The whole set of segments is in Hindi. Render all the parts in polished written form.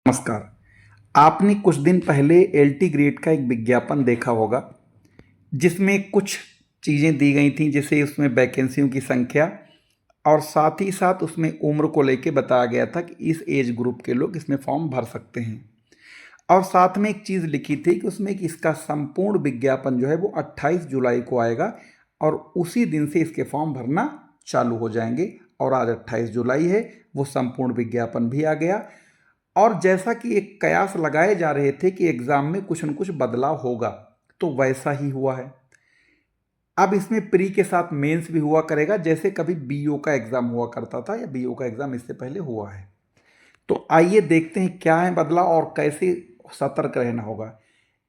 नमस्कार। आपने कुछ दिन पहले एलटी ग्रेड का एक विज्ञापन देखा होगा जिसमें कुछ चीज़ें दी गई थी, जैसे उसमें वैकेंसियों की संख्या और साथ ही साथ उसमें उम्र को लेके बताया गया था कि इस एज ग्रुप के लोग इसमें फॉर्म भर सकते हैं। और साथ में एक चीज़ लिखी थी कि उसमें कि इसका संपूर्ण विज्ञापन जो है वो 28 जुलाई को आएगा और उसी दिन से इसके फॉर्म भरना चालू हो जाएंगे। और आज 28 जुलाई है, वो संपूर्ण विज्ञापन भी आ गया। और जैसा कि एक कयास लगाए जा रहे थे कि एग्ज़ाम में कुछ न कुछ बदलाव होगा, तो वैसा ही हुआ है। अब इसमें प्री के साथ मेंस भी हुआ करेगा, जैसे कभी बीओ का एग्ज़ाम हुआ करता था या बीओ का एग्ज़ाम इससे पहले हुआ है। तो आइए देखते हैं क्या है बदलाव और कैसे सतर्क रहना होगा।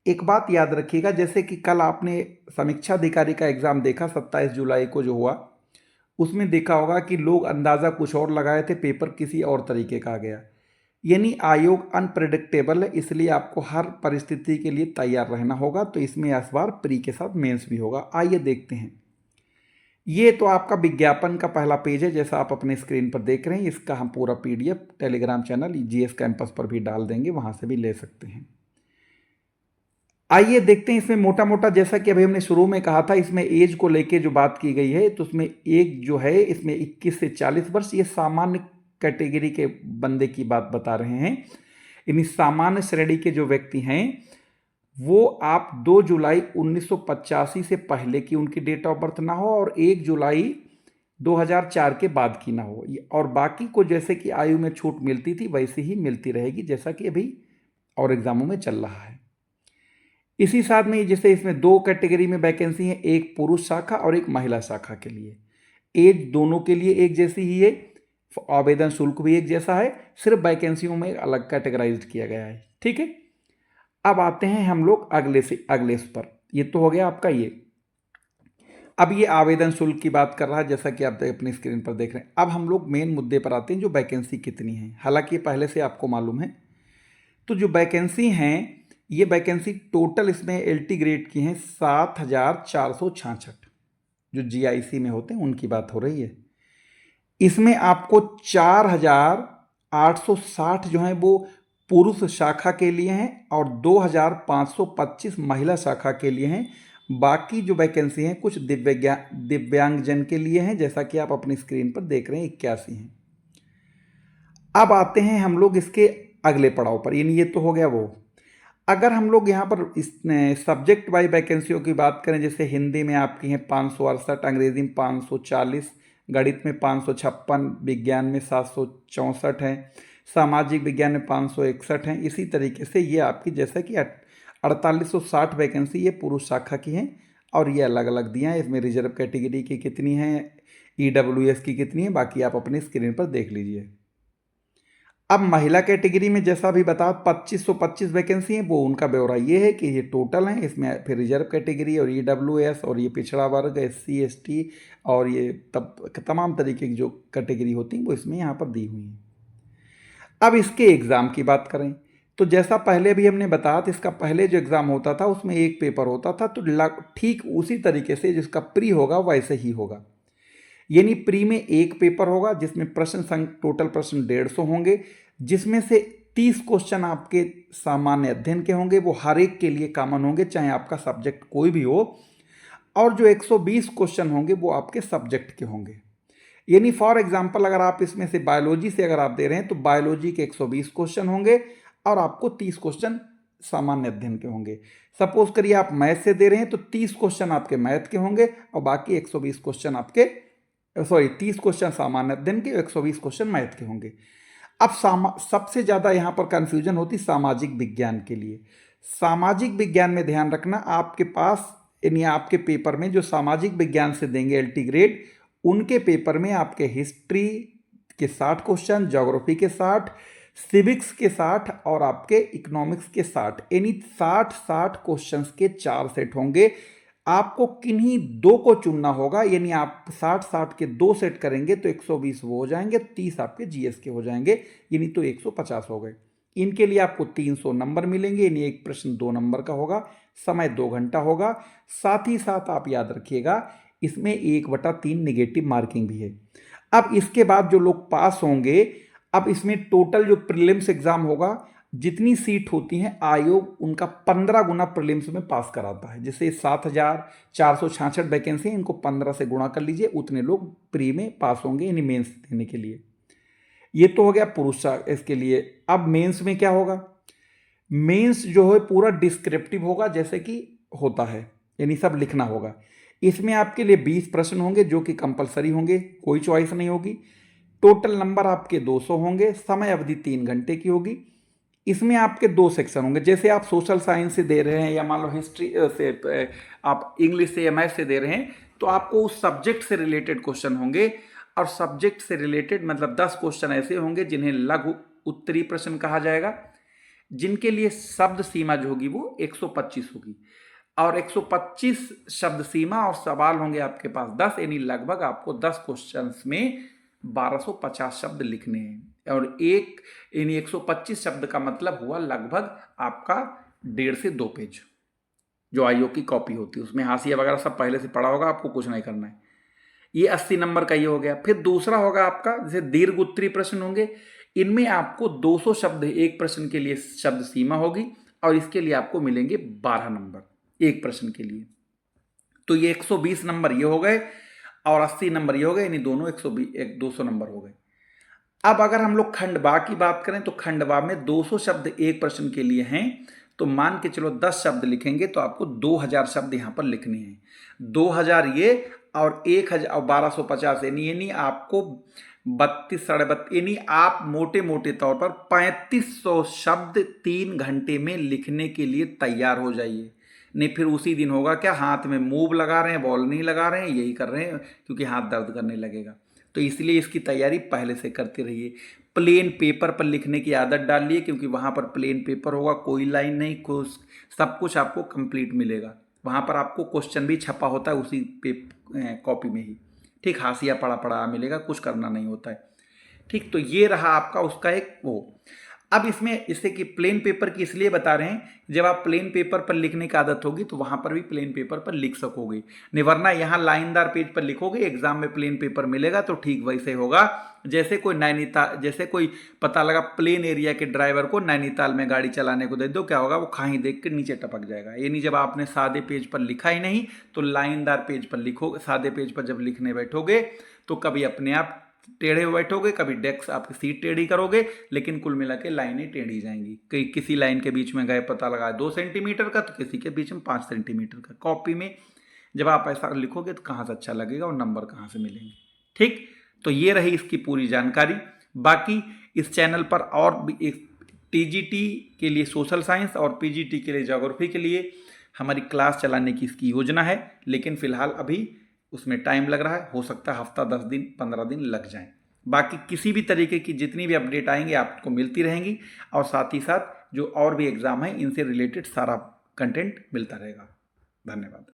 एक बात याद रखिएगा, जैसे कि कल आपने समीक्षा अधिकारी का एग्ज़ाम देखा 27 जुलाई को जो हुआ, उसमें देखा होगा कि लोग अंदाज़ा कुछ और लगाए थे, पेपर किसी और तरीके का आ गया। यानी आयोग अनप्रेडिक्टेबल है, इसलिए आपको हर परिस्थिति के लिए तैयार रहना होगा। तो इसमें इस बार प्री के साथ मेंस भी होगा। आइए देखते हैं। ये तो आपका विज्ञापन का पहला पेज है, जैसा आप अपने स्क्रीन पर देख रहे हैं। इसका हम पूरा PDF Telegram channel GS campus पर भी डाल देंगे, वहां से भी ले सकते हैं। आइए देखते हैं इसमें मोटा मोटा, जैसा कि अभी हमने शुरू में कहा था, इसमें एज को लेके जो बात की गई है, तो उसमें एक जो है इसमें 21 से 40 वर्ष, ये सामान्य कैटेगरी के बंदे की बात बता रहे हैं। यानी सामान्य श्रेणी के जो व्यक्ति हैं वो आप 2 जुलाई 1985 से पहले की उनकी डेट ऑफ बर्थ ना हो और 1 जुलाई 2004 के बाद की ना हो। और बाकी को जैसे कि आयु में छूट मिलती थी वैसे ही मिलती रहेगी, जैसा कि अभी और एग्जामों में चल रहा है। इसी साथ में जैसे इसमें दो कैटेगरी में वैकेंसी है, एक पुरुष शाखा और एक महिला शाखा के लिए। एज दोनों के लिए एक जैसी ही है, आवेदन शुल्क भी एक जैसा है, सिर्फ वैकेंसियों में अलग कैटेगराइज किया गया है। ठीक है, अब आते हैं हम लोग अगले इस पर। ये तो हो गया आपका ये। अब ये आवेदन शुल्क की बात कर रहा है, जैसा कि आप अपनी स्क्रीन पर देख रहे हैं। अब हम लोग मेन मुद्दे पर आते हैं, जो वैकेंसी कितनी है। हालांकि पहले से आपको मालूम है। तो जो वैकेंसी हैं, ये वैकेंसी टोटल इसमें एलटी ग्रेड की हैं 7,466, जो जीआईसी में होते हैं उनकी बात हो रही है। इसमें आपको 4,860 जो है वो पुरुष शाखा के लिए हैं और 2,525 महिला शाखा के लिए हैं। बाकी जो वैकेंसी हैं कुछ दिव्यांगजन के लिए हैं, जैसा कि आप अपनी स्क्रीन पर देख रहे हैं 81 हैं। अब आते हैं हम लोग इसके अगले पड़ाव पर, यानी ये तो हो गया वो। अगर हम लोग यहाँ पर इस सब्जेक्ट वाइज वैकेंसियों की बात करें, जैसे हिंदी में आपकी हैं 568, अंग्रेजी में 540, गणित में 556, विज्ञान में 764 हैं, सामाजिक विज्ञान में 561 हैं। इसी तरीके से ये आपकी जैसा कि 4860 वैकेंसी ये पुरुष शाखा की हैं और ये अलग अलग दिया है। इसमें रिजर्व कैटेगरी की कितनी हैं, ईडब्ल्यूएस की कितनी है, बाकी आप अपनी स्क्रीन पर देख लीजिए। अब महिला कैटेगरी में जैसा भी बता 2525 वैकेंसी है, वो उनका ब्यौरा ये है कि ये टोटल है। इसमें फिर रिजर्व कैटेगरी और ईडब्ल्यूएस और ये पिछड़ा वर्ग, एससी एसटी और ये तमाम तरीके की जो कैटेगरी होती हैं वो इसमें यहाँ पर दी हुई हैं। अब इसके एग्ज़ाम की बात करें तो जैसा पहले भी हमने बताया था, इसका पहले जो एग्ज़ाम होता था उसमें एक पेपर होता था, तो ठीक उसी तरीके से जिसका प्री होगा वैसे ही होगा। यानी प्री में एक पेपर होगा जिसमें टोटल प्रश्न 150 होंगे, जिसमें से 30 क्वेश्चन आपके सामान्य अध्ययन के होंगे, वो हर एक के लिए कॉमन होंगे चाहे आपका सब्जेक्ट कोई भी हो। और जो 120 क्वेश्चन होंगे वो आपके सब्जेक्ट के होंगे। यानी फॉर एग्जांपल अगर आप इसमें से बायोलॉजी से अगर आप दे रहे हैं तो बायोलॉजी के 120 क्वेश्चन होंगे और आपको 30 क्वेश्चन सामान्य अध्ययन के होंगे। सपोज करिए आप मैथ से दे रहे हैं तो 30 क्वेश्चन आपके मैथ के होंगे और बाकी 120 क्वेश्चन आपके 30 क्वेश्चन सामान्य अध्ययन के, 120 क्वेश्चन मैथ के होंगे। अब सबसे ज़्यादा यहाँ पर कंफ्यूजन होती सामाजिक विज्ञान के लिए। सामाजिक विज्ञान में ध्यान रखना, आपके पास यानी आपके पेपर में जो सामाजिक विज्ञान से देंगे एलटी ग्रेड, उनके पेपर में आपके हिस्ट्री के 60 क्वेश्चन, ज्योग्राफी के 60, सिविक्स के 60 और आपके इकोनॉमिक्स के 60, यानी 60 क्वेश्चंस के 4 सेट होंगे। आपको किन्हीं दो को चुनना होगा, यानी आप 60 के 2 सेट करेंगे तो 120 वो हो जाएंगे, 30 आपके जीएस के हो जाएंगे, यानी तो 150 हो गए। इनके लिए आपको 300 नंबर मिलेंगे, यानी एक प्रश्न 2 नंबर का होगा, समय 2 घंटा होगा। साथ ही साथ आप याद रखिएगा इसमें 1/3 निगेटिव मार्किंग भी है। अब इसके बाद जो लोग पास होंगे, अब इसमें टोटल जो प्रीलिम्स एग्जाम होगा जितनी सीट होती हैं आयोग उनका 15 गुना प्रीलिम्स में पास कराता है। जैसे 7,466 वैकेंसी, इनको 15 से गुणा कर लीजिए, उतने लोग प्री में पास होंगे यानी मेंस देने के लिए। ये तो हो गया पुरुष इसके लिए। अब मेंस में क्या होगा? मेंस जो है पूरा डिस्क्रिप्टिव होगा जैसे कि होता है, यानी सब लिखना होगा। इसमें आपके लिए 20 प्रश्न होंगे जो कि कंपलसरी होंगे, कोई चॉइस नहीं होगी। टोटल नंबर आपके 200 होंगे, समय अवधि 3 घंटे की होगी। इसमें आपके 2 सेक्शन होंगे, जैसे आप सोशल साइंस से दे रहे हैं या मान लो हिस्ट्री से, आप इंग्लिश से या मैथ से दे रहे हैं, तो आपको उस सब्जेक्ट से रिलेटेड क्वेश्चन होंगे। और सब्जेक्ट से रिलेटेड मतलब 10 क्वेश्चन ऐसे होंगे जिन्हें लघु उत्तरीय प्रश्न कहा जाएगा, जिनके लिए शब्द सीमा जो होगी वो 125 होगी। और 125 शब्द सीमा और सवाल होंगे आपके पास 10, यानी लगभग आपको 10 क्वेश्चंस में 1250 शब्द लिखने हैं। और एक यानी 125 शब्द का मतलब हुआ लगभग आपका 1.5 से 2 पेज। जो आयोग की कॉपी होती है उसमें हाशिया वगैरह सब पहले से पढ़ा होगा, आपको कुछ नहीं करना है। ये 80 नंबर का ये हो गया। फिर दूसरा होगा आपका जैसे दीर्घ उत्तरीय प्रश्न होंगे, इनमें आपको 200 शब्द एक प्रश्न के लिए शब्द सीमा होगी और इसके लिए आपको मिलेंगे 12 नंबर एक प्रश्न के लिए। तो ये 120 नंबर ये हो गए और 80 नंबर ये हो गए, यानी दोनों 200 नंबर हो गए। अब अगर हम लोग खंडवा की बात करें तो खंडवा में 200 शब्द एक प्रश्न के लिए हैं, तो मान के चलो 10 शब्द लिखेंगे तो आपको 2000 शब्द यहां पर लिखने हैं। 2000 ये और 1250 यानी आपको 32 साढ़े 32 यानी आप मोटे मोटे तौर पर 3500 शब्द 3 घंटे में लिखने के लिए तैयार हो जाइए। नहीं फिर उसी दिन होगा क्या, हाथ में मूव लगा रहे हैं, बॉल नहीं लगा रहे हैं, यही कर रहे हैं क्योंकि हाथ दर्द करने लगेगा। तो इसलिए इसकी तैयारी पहले से करते रहिए। प्लेन पेपर पर लिखने की आदत डालिए क्योंकि वहाँ पर प्लेन पेपर होगा, कोई लाइन नहीं, कुछ सब कुछ आपको कंप्लीट मिलेगा। वहाँ पर आपको क्वेश्चन भी छपा होता है उसी कॉपी में ही, ठीक, हाशिया पड़ा पड़ा मिलेगा, कुछ करना नहीं होता है, ठीक। तो ये रहा आपका उसका एक वो। अब इसमें इससे कि प्लेन पेपर की इसलिए बता रहे हैं, जब आप प्लेन पेपर पर लिखने की आदत होगी तो वहां पर भी प्लेन पेपर पर लिख सकोगे, नहीं वरना यहाँ लाइनदार पेज पर लिखोगे, एग्जाम में प्लेन पेपर मिलेगा तो ठीक वैसे होगा जैसे कोई नैनीताल, जैसे कोई पता लगा प्लेन एरिया के ड्राइवर को नैनीताल में गाड़ी चलाने को दे दो, क्या होगा, वो खाई देख के नीचे टपक जाएगा। यानी जब आपने सादे पेज पर लिखा ही नहीं तो लाइनदार पेज पर लिखोगे, सादे पेज पर जब लिखने बैठोगे तो कभी अपने आप टेढ़े बैठोगे, कभी डेस्क आपकी सीट टेढ़ी करोगे, लेकिन कुल मिला के लाइनें टेढ़ी जाएंगी। किसी लाइन के बीच में गए पता लगा 2 सेंटीमीटर का, तो किसी के बीच में 5 सेंटीमीटर का। कॉपी में जब आप ऐसा लिखोगे तो कहाँ से अच्छा लगेगा और नंबर कहाँ से मिलेंगे, ठीक। तो ये रही इसकी पूरी जानकारी। बाकी इस चैनल पर और भी टीजीटी के लिए सोशल साइंस और पीजीटी के लिए ज्योग्राफी के लिए हमारी क्लास चलाने की इसकी योजना है, लेकिन फिलहाल अभी उसमें टाइम लग रहा है, हो सकता है हफ्ता 10 दिन 15 दिन लग जाएं। बाकी किसी भी तरीके की जितनी भी अपडेट आएंगे आपको मिलती रहेंगी, और साथ ही साथ जो और भी एग्ज़ाम है इनसे रिलेटेड सारा कंटेंट मिलता रहेगा। धन्यवाद।